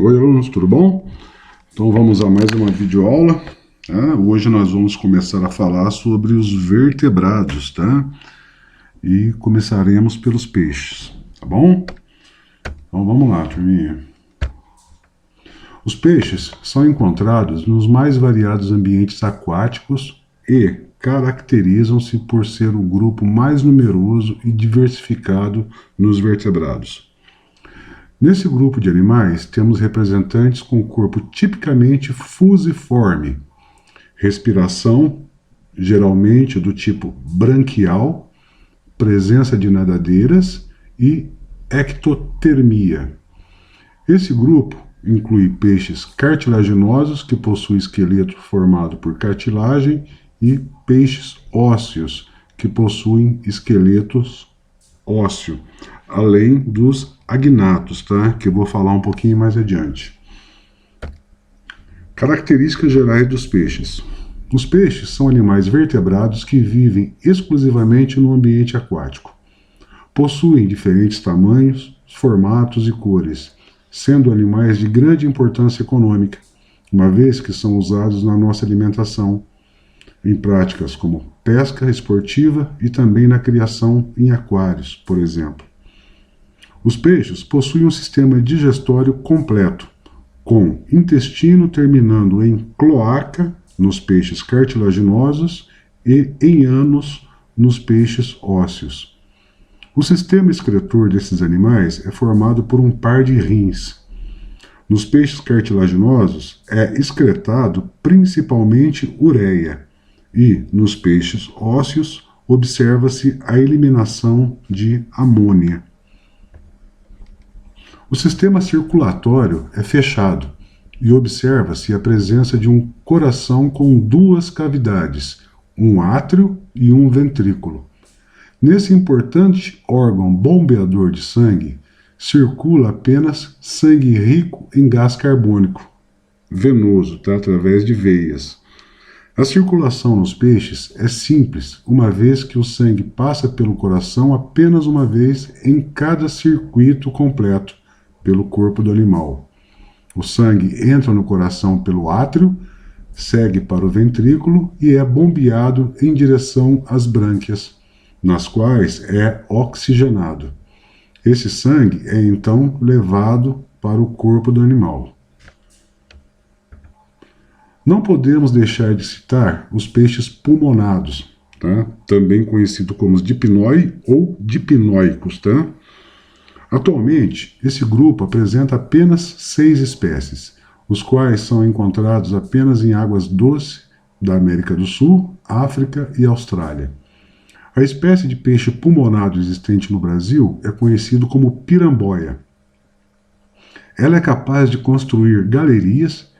Oi, alunos, tudo bom? Então vamos a mais uma videoaula. Tá? Hoje nós vamos começar a falar sobre os vertebrados, tá? E começaremos pelos peixes, tá bom? Então vamos lá, turminha. Os peixes são encontrados nos mais variados ambientes aquáticos e caracterizam-se por ser o grupo mais numeroso e diversificado nos vertebrados. Nesse grupo de animais, temos representantes com corpo tipicamente fusiforme, respiração, geralmente do tipo branquial, presença de nadadeiras e ectotermia. Esse grupo inclui peixes cartilaginosos, que possuem esqueleto formado por cartilagem, e peixes ósseos, que possuem esqueletos ósseo, além dos agnatos, tá? Que eu vou falar um pouquinho mais adiante. Características gerais dos peixes. Os peixes são animais vertebrados que vivem exclusivamente no ambiente aquático. Possuem diferentes tamanhos, formatos e cores, sendo animais de grande importância econômica, uma vez que são usados na nossa alimentação, em práticas como pesca esportiva e também na criação em aquários, por exemplo. Os peixes possuem um sistema digestório completo, com intestino terminando em cloaca nos peixes cartilaginosos e em ânus nos peixes ósseos. O sistema excretor desses animais é formado por um par de rins. Nos peixes cartilaginosos é excretado principalmente ureia e nos peixes ósseos observa-se a eliminação de amônia. O sistema circulatório é fechado e observa-se a presença de um coração com duas cavidades, um átrio e um ventrículo. Nesse importante órgão bombeador de sangue, circula apenas sangue rico em gás carbônico, venoso, tá? Através de veias. A circulação nos peixes é simples, uma vez que o sangue passa pelo coração apenas uma vez em cada circuito completo pelo corpo do animal. O sangue entra no coração pelo átrio, segue para o ventrículo e é bombeado em direção às brânquias, nas quais é oxigenado. Esse sangue é então levado para o corpo do animal. Não podemos deixar de citar os peixes pulmonados, tá? Também conhecido como dipnoi ou dipnóicos, tá? Atualmente, esse grupo apresenta apenas 6 espécies, os quais são encontrados apenas em águas doces da América do Sul, África e Austrália. A espécie de peixe pulmonado existente no Brasil é conhecido como piramboia. Ela é capaz de construir galerias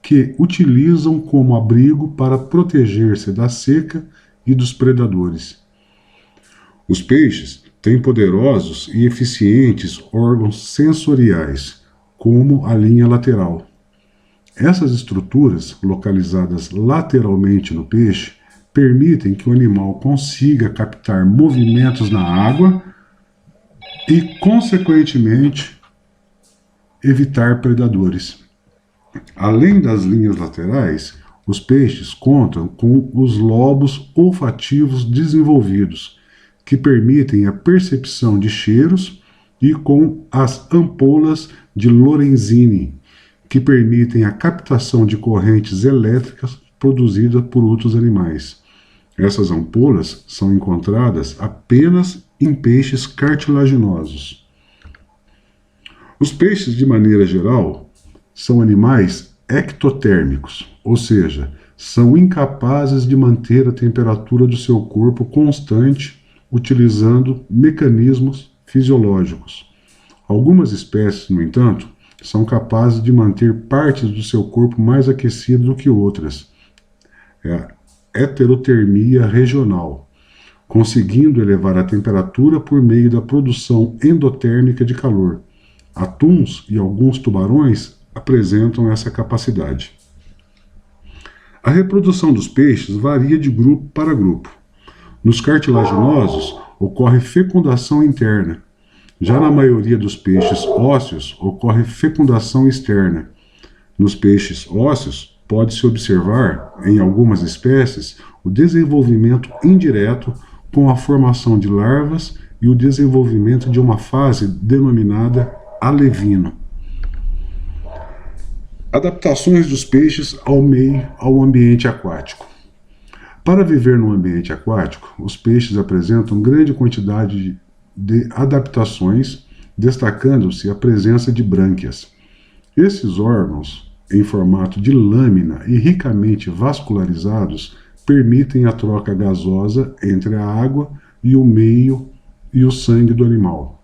que utilizam como abrigo para proteger-se da seca e dos predadores. Os peixes têm poderosos e eficientes órgãos sensoriais, como a linha lateral. Essas estruturas, localizadas lateralmente no peixe, permitem que o animal consiga captar movimentos na água e, consequentemente, evitar predadores. Além das linhas laterais, os peixes contam com os lobos olfativos desenvolvidos, que permitem a percepção de cheiros, e com as ampolas de Lorenzini, que permitem a captação de correntes elétricas produzidas por outros animais. Essas ampolas são encontradas apenas em peixes cartilaginosos. Os peixes, de maneira geral, são animais ectotérmicos, ou seja, são incapazes de manter a temperatura do seu corpo constante utilizando mecanismos fisiológicos. Algumas espécies, no entanto, são capazes de manter partes do seu corpo mais aquecidas do que outras. É a heterotermia regional, conseguindo elevar a temperatura por meio da produção endotérmica de calor. Atuns e alguns tubarões apresentam essa capacidade. A reprodução dos peixes varia de grupo para grupo. Nos cartilaginosos, ocorre fecundação interna, Já na maioria dos peixes ósseos, ocorre fecundação externa. Nos peixes ósseos, pode-se observar, em algumas espécies, o desenvolvimento indireto com a formação de larvas e o desenvolvimento de uma fase denominada alevino. Adaptações dos peixes ao ambiente aquático. Para viver no ambiente aquático, os peixes apresentam grande quantidade de adaptações, destacando-se a presença de brânquias. Esses órgãos, em formato de lâmina e ricamente vascularizados, permitem a troca gasosa entre a água e o meio e o sangue do animal,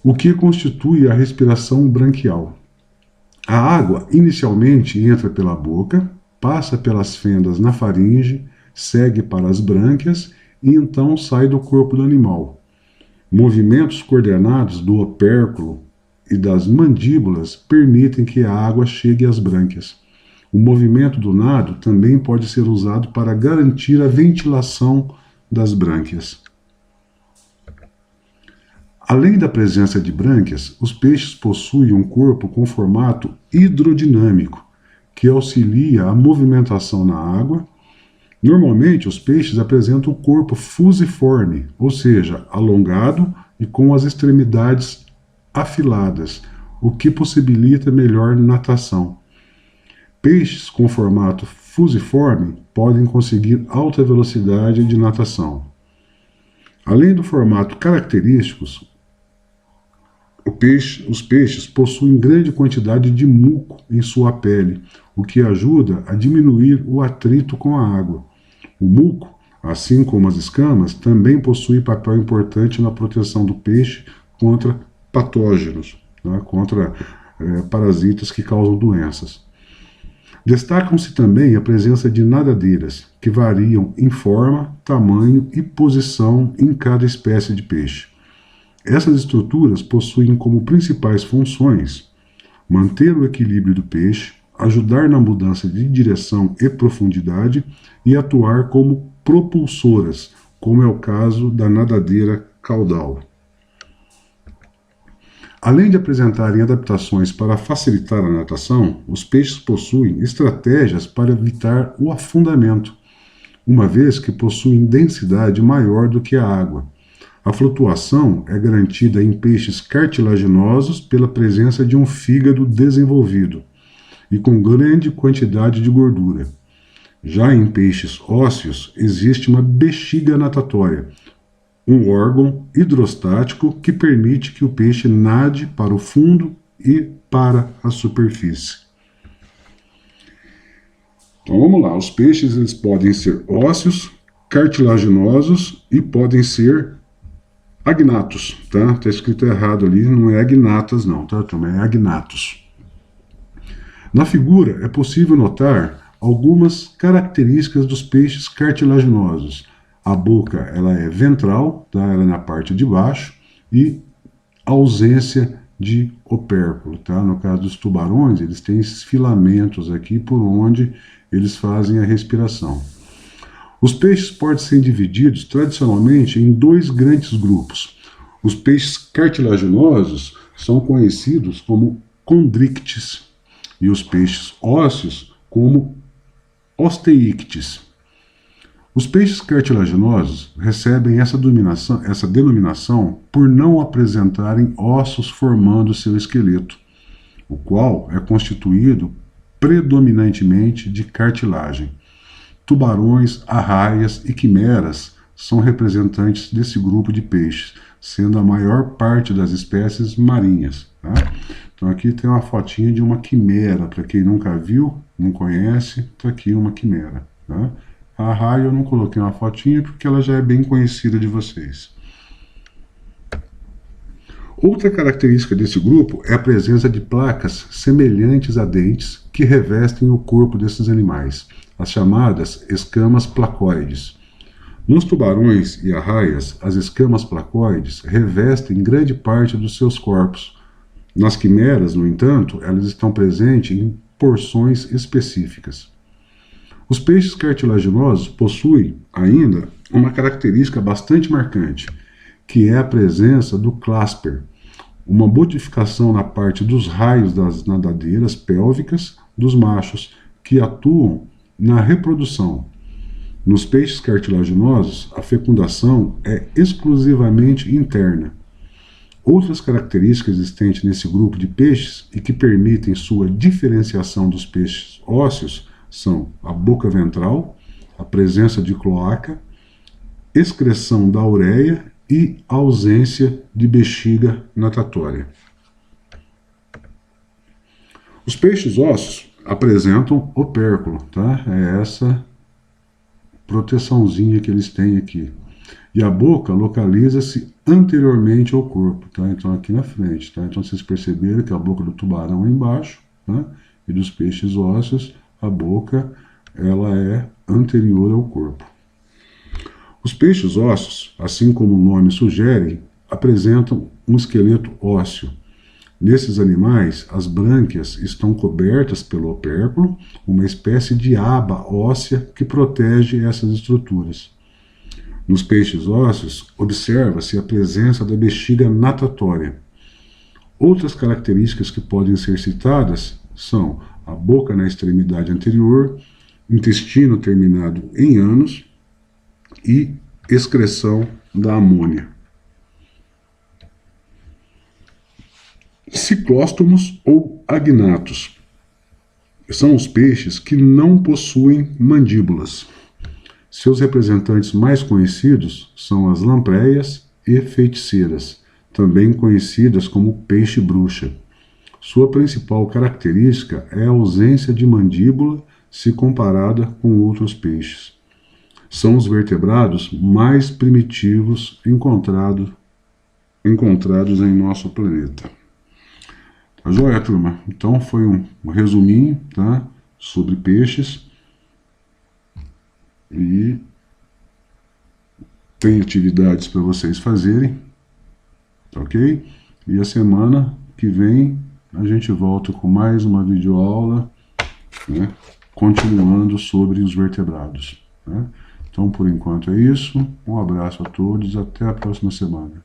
o que constitui a respiração branquial. A água inicialmente entra pela boca, passa pelas fendas na faringe, segue para as brânquias e então sai do corpo do animal. Movimentos coordenados do opérculo e das mandíbulas permitem que a água chegue às brânquias. O movimento do nado também pode ser usado para garantir a ventilação das brânquias. Além da presença de brânquias, os peixes possuem um corpo com formato hidrodinâmico, que auxilia a movimentação na água. Normalmente, os peixes apresentam o corpo fusiforme, ou seja, alongado e com as extremidades afiladas, o que possibilita melhor natação. Peixes com formato fusiforme podem conseguir alta velocidade de natação. Além do formato característico, os peixes possuem grande quantidade de muco em sua pele, o que ajuda a diminuir o atrito com a água. O muco, assim como as escamas, também possui papel importante na proteção do peixe contra patógenos, né, contra parasitas que causam doenças. Destacam-se também a presença de nadadeiras, que variam em forma, tamanho e posição em cada espécie de peixe. Essas estruturas possuem como principais funções manter o equilíbrio do peixe, ajudar na mudança de direção e profundidade e atuar como propulsoras, como é o caso da nadadeira caudal. Além de apresentarem adaptações para facilitar a natação, os peixes possuem estratégias para evitar o afundamento, uma vez que possuem densidade maior do que a água. A flutuação é garantida em peixes cartilaginosos pela presença de um fígado desenvolvido e com grande quantidade de gordura. Já em peixes ósseos, existe uma bexiga natatória, um órgão hidrostático que permite que o peixe nade para o fundo e para a superfície. Então vamos lá, os peixes eles podem ser ósseos, cartilaginosos e podem ser agnatos, tá? Tá escrito errado ali, não é agnatas não, tá? Também é agnatos. Na figura é possível notar algumas características dos peixes cartilaginosos. A boca ela é ventral, tá? Ela é na parte de baixo e ausência de opérculo, tá? No caso dos tubarões, eles têm esses filamentos aqui por onde eles fazem a respiração. Os peixes podem ser divididos tradicionalmente em dois grandes grupos. Os peixes cartilaginosos são conhecidos como condrictes e os peixes ósseos como osteíctes. Os peixes cartilaginosos recebem essa denominação por não apresentarem ossos formando seu esqueleto, o qual é constituído predominantemente de cartilagem. Tubarões, arraias e quimeras são representantes desse grupo de peixes, sendo a maior parte das espécies marinhas. Tá? Então aqui tem uma fotinha de uma quimera, para quem nunca viu, não conhece, está aqui uma quimera. Tá? A arraia eu não coloquei uma fotinha porque ela já é bem conhecida de vocês. Outra característica desse grupo é a presença de placas semelhantes a dentes que revestem o corpo desses animais, as chamadas escamas placoides. Nos tubarões e arraias, as escamas placoides revestem grande parte dos seus corpos. Nas quimeras, no entanto, elas estão presentes em porções específicas. Os peixes cartilaginosos possuem ainda uma característica bastante marcante, que é a presença do clasper, uma modificação na parte dos raios das nadadeiras pélvicas dos machos, que atuam na reprodução. Nos peixes cartilaginosos, a fecundação é exclusivamente interna. Outras características existentes nesse grupo de peixes e que permitem sua diferenciação dos peixes ósseos são a boca ventral, a presença de cloaca, excreção da ureia e ausência de bexiga natatória. Os peixes ósseos apresentam opérculo, tá? É essa proteçãozinha que eles têm aqui. E a boca localiza-se anteriormente ao corpo, tá? Então aqui na frente, tá? Então vocês perceberam que a boca do tubarão é embaixo, tá? E dos peixes ósseos, a boca ela é anterior ao corpo. Os peixes ósseos, assim como o nome sugere, apresentam um esqueleto ósseo. Nesses animais, as brânquias estão cobertas pelo opérculo, uma espécie de aba óssea que protege essas estruturas. Nos peixes ósseos, observa-se a presença da bexiga natatória. Outras características que podem ser citadas são a boca na extremidade anterior, intestino terminado em ânus e excreção da amônia. Ciclóstomos ou agnatos são os peixes que não possuem mandíbulas. Seus representantes mais conhecidos são as lampreias e feiticeiras, também conhecidas como peixe-bruxa. Sua principal característica é a ausência de mandíbula se comparada com outros peixes. São os vertebrados mais primitivos encontrados em nosso planeta. Tá joia, turma? Então foi um resuminho, tá, sobre peixes. E tem atividades para vocês fazerem, tá ok? E a semana que vem a gente volta com mais uma videoaula, né, continuando sobre os vertebrados, né? Então, por enquanto é isso. Um abraço a todos, até a próxima semana.